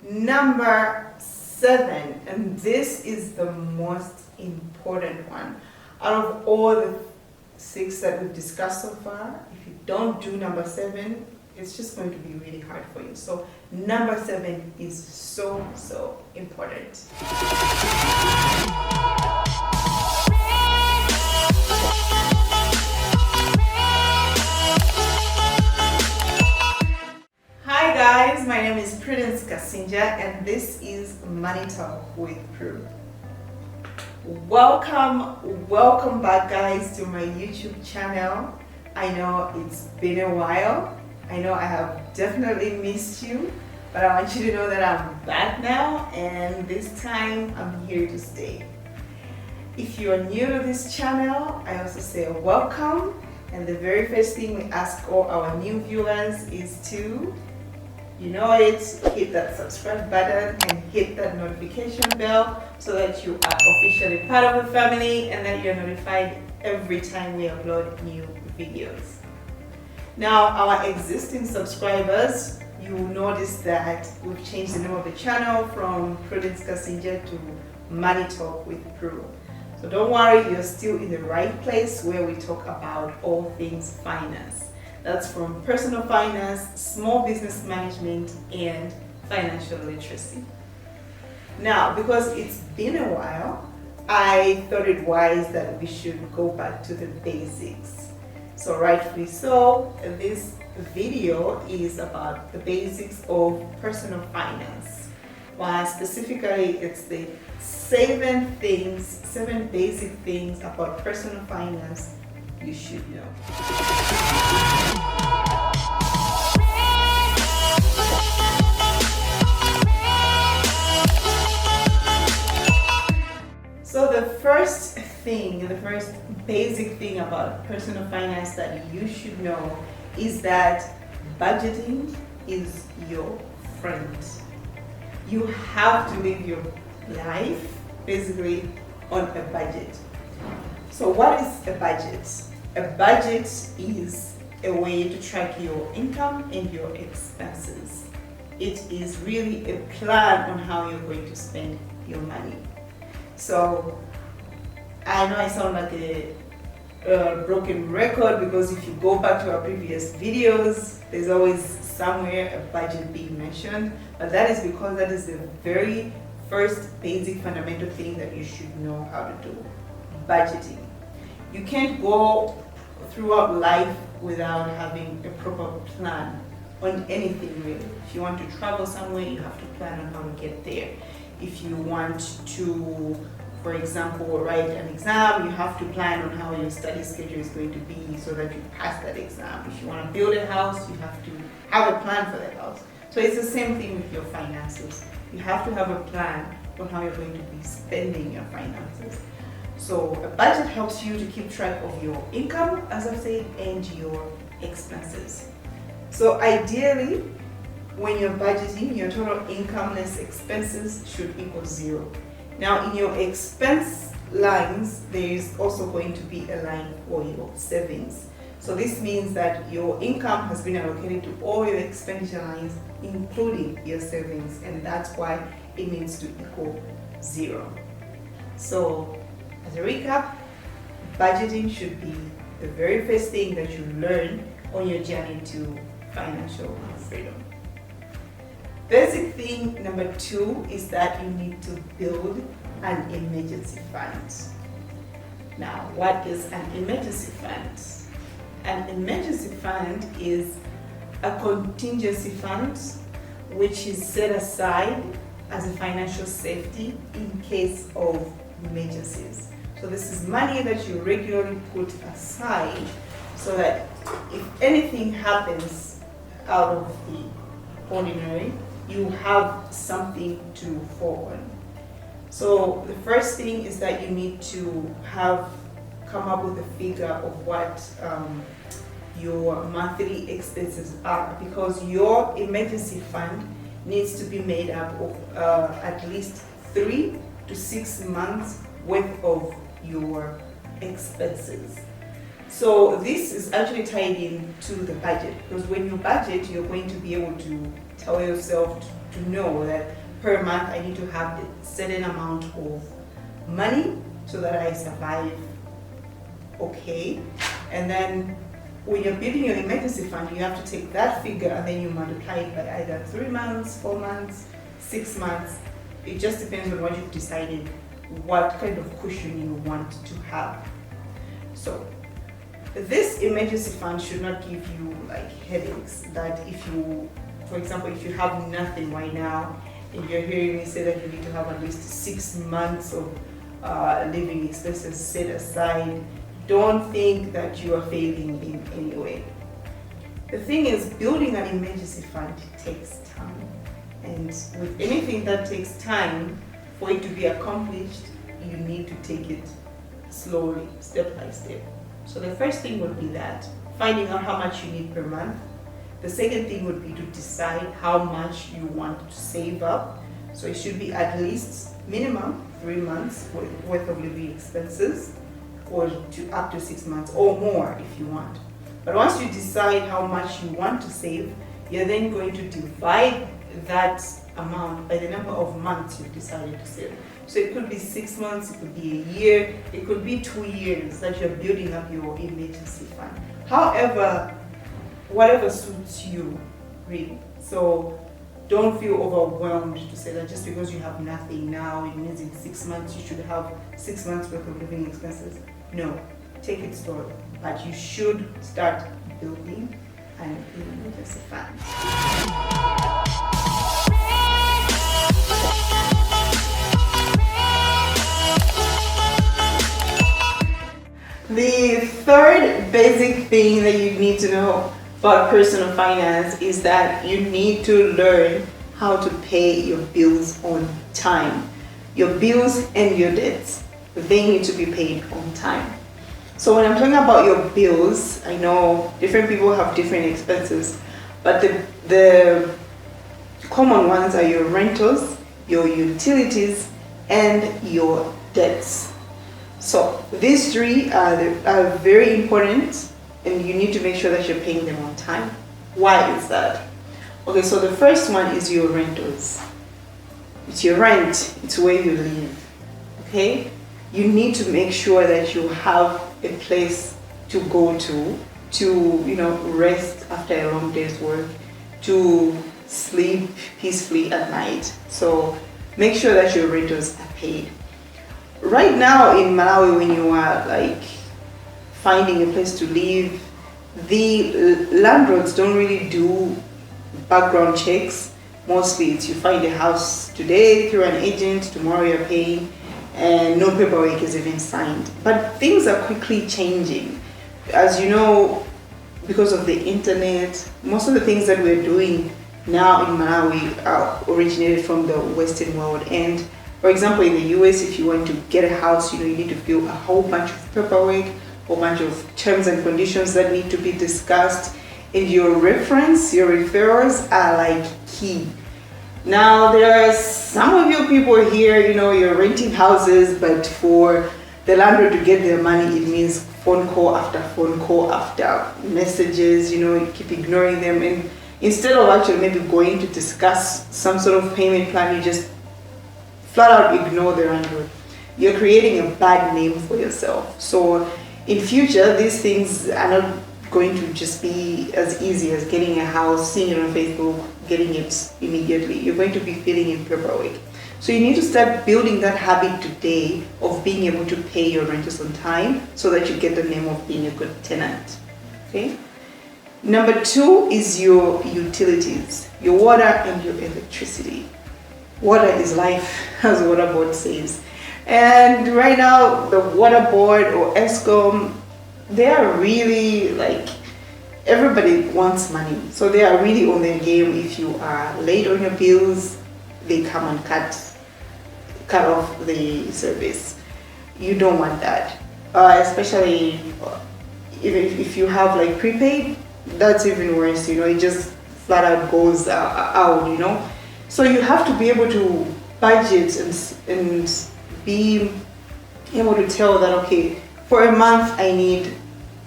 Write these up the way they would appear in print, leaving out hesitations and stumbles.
Number 7, and this is the most important one. Out of all the 6 that we've discussed so far, if you don't do number 7, it's just going to be really hard for you. So number 7 is so important. Hi guys, my name is Prudence Kasinja and this is Money Talk with Prue. Welcome back guys to my YouTube channel. I know it's been a while. I know I have definitely missed you, but I want you to know that I'm back now and this time I'm here to stay. If you are new to this channel, I also say welcome, and the very first thing we ask all our new viewers is to, hit that subscribe button and hit that notification bell so that you are officially part of the family and that you're notified every time we upload new videos. Now, our existing subscribers, you will notice that we've changed the name of the channel from Prudence Kasinja to Money Talk with Prue. So don't worry, you're still in the right place where we talk about all things finance. That's from personal finance, small business management, and financial literacy. Now, because it's been a while, I thought it wise that we should go back to the basics. So rightfully so, this video is about the basics of personal finance. While specifically it's the 7 basic things about personal finance you should know. So the first basic thing about personal finance that you should know is that budgeting is your friend. You have to live your life basically on a budget. So what is a budget? A budget is a way to track your income and your expenses. It is really a plan on how you're going to spend your money. So I know I sound like a broken record because if you go back to our previous videos, there's always somewhere a budget being mentioned, but that is because that is the very first basic fundamental thing that you should know how to do: budgeting. You can't go throughout life without having a proper plan on anything really. If you want to travel somewhere, you have to plan on how to get there. If you want to, for example, write an exam, you have to plan on how your study schedule is going to be so that you pass that exam. If you want to build a house, you have to have a plan for that house. So it's the same thing with your finances. You have to have a plan on how you're going to be spending your finances. So a budget helps you to keep track of your income, as I've said, and your expenses. So ideally, when you're budgeting, your total income less expenses should equal 0. Now in your expense lines, there is also going to be a line for your savings. So this means that your income has been allocated to all your expenditure lines, including your savings, and that's why it needs to equal 0. So as a recap, budgeting should be the very first thing that you learn on your journey to financial freedom. Basic thing number 2 is that you need to build an emergency fund. Now, what is an emergency fund? An emergency fund is a contingency fund which is set aside as a financial safety in case of emergencies. So this is money that you regularly put aside so that if anything happens out of the ordinary, you have something to fall on. So the first thing is that you need to come up with a figure of what your monthly expenses are, because your emergency fund needs to be made up of at least 3 to 6 months worth of your expenses. So this is actually tied in to the budget, because when you budget, you're going to be able to tell yourself to know that per month I need to have a certain amount of money so that I survive okay. And then when you're building your emergency fund, you have to take that figure and then you multiply it by either 3 months, 4 months, 6 months. It just depends on what you've decided, what kind of cushion you want to have. So this emergency fund should not give you like headaches, that if you, for example, if you have nothing right now and you're hearing me say that you need to have at least 6 months of living expenses set aside, don't think that you are failing in any way. The thing is, building an emergency fund takes time. And with anything that takes time, for it to be accomplished, you need to take it slowly, step by step. So the first thing would be that, finding out how much you need per month. The second thing would be to decide how much you want to save up. So it should be at least minimum 3 months worth of living expenses, or up to 6 months or more if you want. But once you decide how much you want to save, you're then going to divide that amount by the number of months you've decided to save. So it could be 6 months, it could be a year, it could be 2 years that you're building up your emergency fund. However, whatever suits you, really. So don't feel overwhelmed to say that just because you have nothing now, it means in 6 months you should have 6 months worth of living expenses. No, take it slow, but you should start building an emergency fund. The third basic thing that you need to know about personal finance is that you need to learn how to pay your bills on time. Your bills and your debts, they need to be paid on time. So when I'm talking about your bills, I know different people have different expenses, but the common ones are your rentals, your utilities, and your debts. So these three are very important, and you need to make sure that you're paying them on time. Why is that? Okay, so the first one is your rentals. It's your rent, it's where you live. Okay? You need to make sure that you have a place to go to rest after a long day's work, to sleep peacefully at night. So make sure that your rentals are paid. Right now in Malawi, when you are like finding a place to live, the landlords don't really do background checks. Mostly it's you find a house today through an agent, tomorrow you're paying, and no paperwork is even signed. But things are quickly changing. As you know, because of the internet, most of the things that we're doing now in Malawi are originated from the Western world. And for example, in the US, if you want to get a house, you need to fill a whole bunch of paperwork, a whole bunch of terms and conditions that need to be discussed. And your reference, your referrals are like key. Now, there are some of you people here, you're renting houses, but for the landlord to get their money, it means phone call after messages, you keep ignoring them. And instead of actually maybe going to discuss some sort of payment plan, you just flat out ignore the landlord. You're creating a bad name for yourself. So in future, these things are not going to just be as easy as getting a house, seeing it on Facebook, getting it immediately. You're going to be filling in paperwork. So you need to start building that habit today of being able to pay your rentals on time so that you get the name of being a good tenant. Okay? Number 2 is your utilities, your water and your electricity. Water is life, as the water board says. And right now, the water board or ESCOM, they are really everybody wants money. So they are really on their game. If you are late on your bills, they come and cut off the service. You don't want that. Especially if you have prepaid, that's even worse, it just flat out goes out, So you have to be able to budget and be able to tell that, okay, for a month I need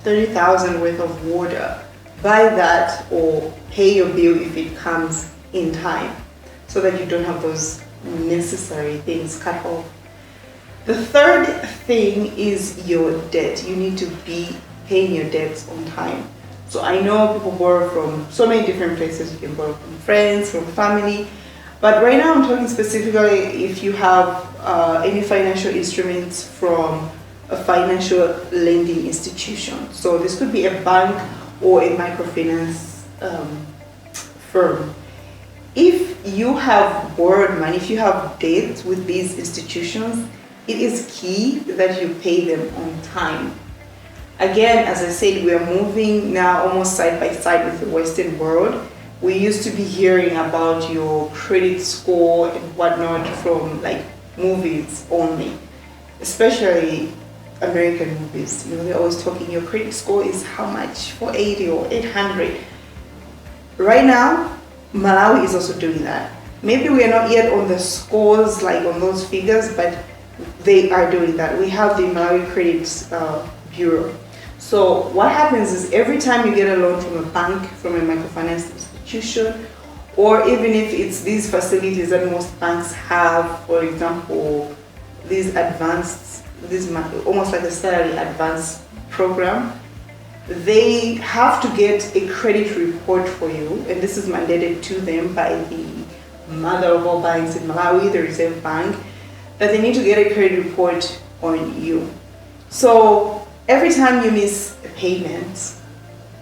30,000 worth of water. Buy that or pay your bill if it comes in time. so that you don't have those necessary things cut off. The third thing is your debt. You need to be paying your debts on time. So I know people borrow from so many different places. You can borrow from friends, from family. But right now I'm talking specifically if you have any financial instruments from a financial lending institution. So this could be a bank or a microfinance firm. If you have borrowed money, if you have debt with these institutions, it is key that you pay them on time. Again, as I said, we are moving now almost side by side with the Western world. We used to be hearing about your credit score and whatnot from like movies only, especially American movies. You know, they're always talking your credit score is how much, 480 or 800. Right now, Malawi is also doing that. Maybe we are not yet on the scores, like on those figures, but they are doing that. We have the Malawi Credit Bureau. So what happens is every time you get a loan from a bank, from a microfinance institution, or even if it's these facilities that most banks have, for example, these advanced, almost like a salary advance program, they have to get a credit report for you, and this is mandated to them by the mother of all banks in Malawi, the Reserve Bank, that they need to get a credit report on you. So every time you miss a payment,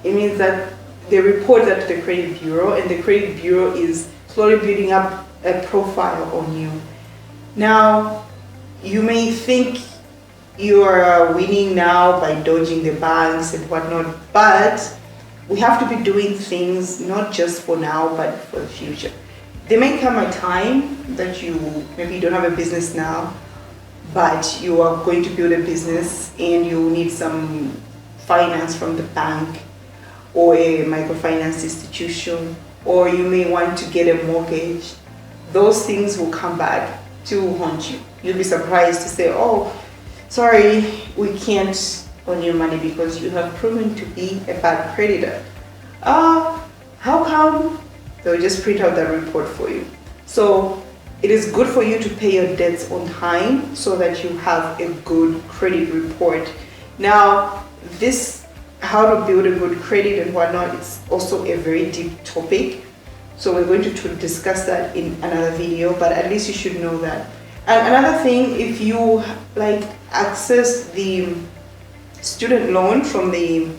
it means that they report that to the credit bureau, and the credit bureau is slowly building up a profile on you. Now, you may think you are winning now by dodging the banks and whatnot, but we have to be doing things not just for now, but for the future. There may come a time that maybe you don't have a business now, but you are going to build a business and you need some finance from the bank or a microfinance institution, or you may want to get a mortgage. Those things will come back to haunt you. You'll be surprised to say, oh, sorry, we can't loan you money because you have proven to be a bad creditor. How come? They'll just print out that report for you. So it is good for you to pay your debts on time so that you have a good credit report. Now, this how to build a good credit and whatnot, it's also a very deep topic. So we're going to discuss that in another video, but at least you should know that. And another thing, if you like access the student loan from the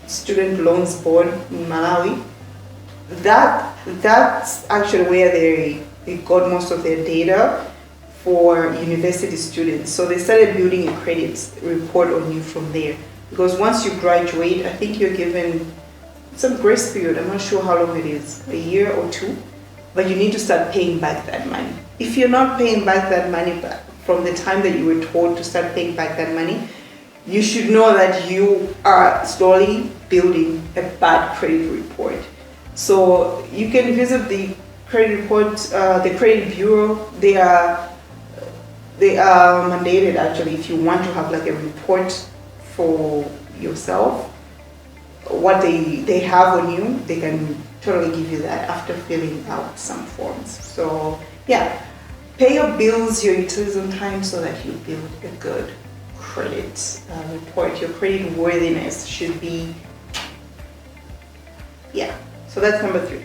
Student Loans Board in Malawi, that's actually where they got most of their data for university students. So they started building a credit report on you from there. Because once you graduate, I think you're given some grace period. I'm not sure how long it is, a year or two, but you need to start paying back that money. If you're not paying back that money back from the time that you were told to start paying back that money, you should know that you are slowly building a bad credit report. So you can visit the credit report, the credit bureau. They are mandated actually, if you want to have like a report for yourself, what they have on you, they can totally give you that after filling out some forms. So yeah, pay your bills, your utilities on time so that you build a good credit report. Your credit worthiness should be, yeah. So that's number 3.